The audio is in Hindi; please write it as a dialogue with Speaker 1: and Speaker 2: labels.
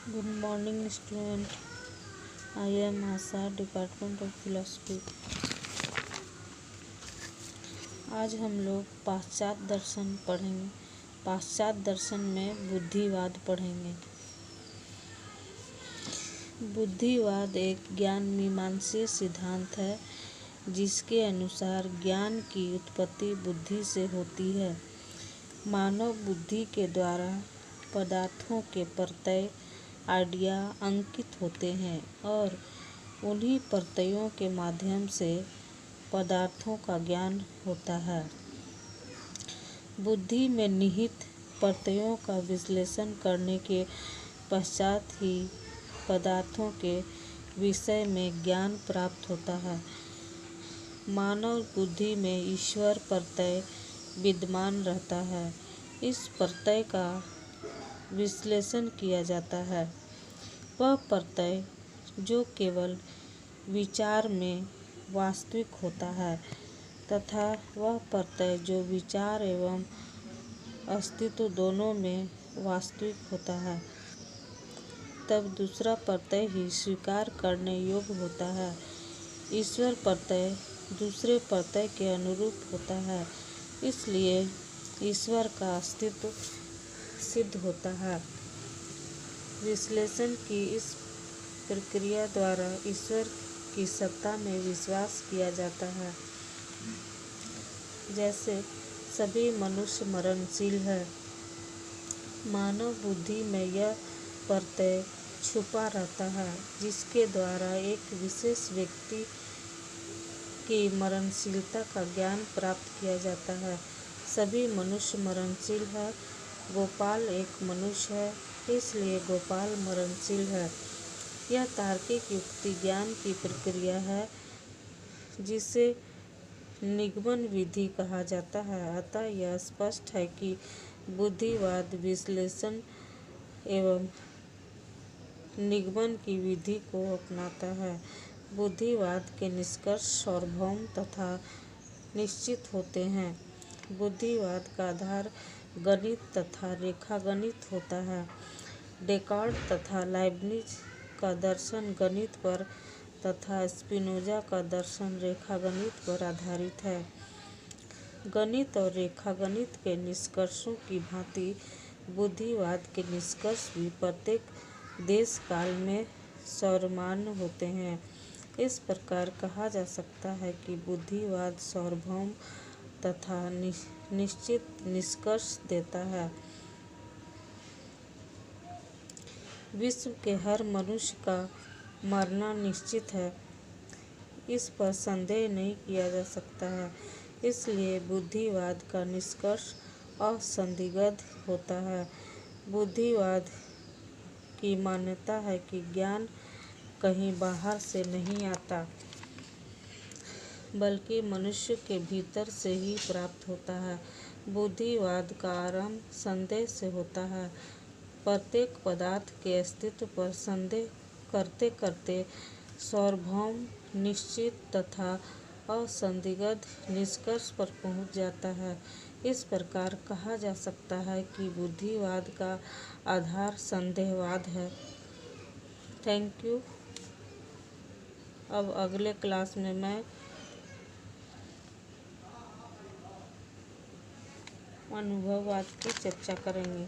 Speaker 1: Good morning, student. I am Asha, department of philosophy. आज हम लोग पाश्चात्य दर्शन पढ़ेंगे। पाश्चात्य दर्शन में बुद्धिवाद पढ़ेंगे। बुद्धिवाद एक ज्ञान मीमांसीय सिद्धांत है जिसके अनुसार ज्ञान की उत्पत्ति बुद्धि से होती है। मानव बुद्धि के द्वारा पदार्थों के प्रत्यय आइडिया अंकित होते हैं और उन्हीं प्रत्ययों के माध्यम से पदार्थों का ज्ञान होता है। बुद्धि में निहित प्रत्ययों का विश्लेषण करने के पश्चात ही पदार्थों के विषय में ज्ञान प्राप्त होता है। मानव बुद्धि में ईश्वर प्रत्यय विद्यमान रहता है। इस प्रत्यय का विश्लेषण किया जाता है। वह प्रत्यय जो केवल विचार में वास्तविक होता है तथा वह प्रत्यय जो विचार एवं अस्तित्व दोनों में वास्तविक होता है, तब दूसरा प्रत्यय ही स्वीकार करने योग्य होता है। ईश्वर प्रत्यय दूसरे प्रत्यय के अनुरूप होता है, इसलिए ईश्वर का अस्तित्व सिद्ध होता है। विश्लेषण की इस प्रक्रिया द्वारा ईश्वर की सत्ता में विश्वास किया जाता है। जैसे सभी मनुष्य मरणशील है, मानव बुद्धि में यह प्रत्यय छुपा रहता है जिसके द्वारा एक विशेष व्यक्ति की मरणशीलता का ज्ञान प्राप्त किया जाता है। सभी मनुष्य मरणशील है। गोपाल एक मनुष्य है, इसलिए गोपाल मरणशील है। यह तार्किक युक्ति ज्ञान की प्रक्रिया है जिसे निगमन विधि कहा जाता है। अतः यह स्पष्ट है कि बुद्धिवाद विश्लेषण एवं निगमन की विधि को अपनाता है। बुद्धिवाद के निष्कर्ष सार्वभौम तथा निश्चित होते हैं। बुद्धिवाद का आधार गणित तथा रेखागणित होता है। डेकार्ट तथा लाइब्निज का दर्शन गणित पर तथा स्पिनोजा का दर्शन रेखागणित पर आधारित है। गणित और रेखागणित के निष्कर्षों की भांति बुद्धिवाद के निष्कर्ष भी प्रत्येक देश काल में सर्वमान्य होते हैं। इस प्रकार कहा जा सकता है कि बुद्धिवाद सार्वभौम तथा निश्चित निष्कर्ष देता है। विश्व के हर मनुष्य का मरना निश्चित है, इस पर संदेह नहीं किया जा सकता है। इसलिए बुद्धिवाद का निष्कर्ष असंदिग्ध होता है। बुद्धिवाद की मान्यता है कि ज्ञान कहीं बाहर से नहीं आता, बल्कि मनुष्य के भीतर से ही प्राप्त होता है। बुद्धिवाद का आरंभ संदेह से होता है। प्रत्येक पदार्थ के अस्तित्व पर संदेह करते करते सार्वभौम, निश्चित तथा असंदिग्ध निष्कर्ष पर पहुंच जाता है। इस प्रकार कहा जा सकता है कि बुद्धिवाद का आधार संदेहवाद है। Thank you. अब अगले क्लास में मैं अनुभववाद की चर्चा करेंगे।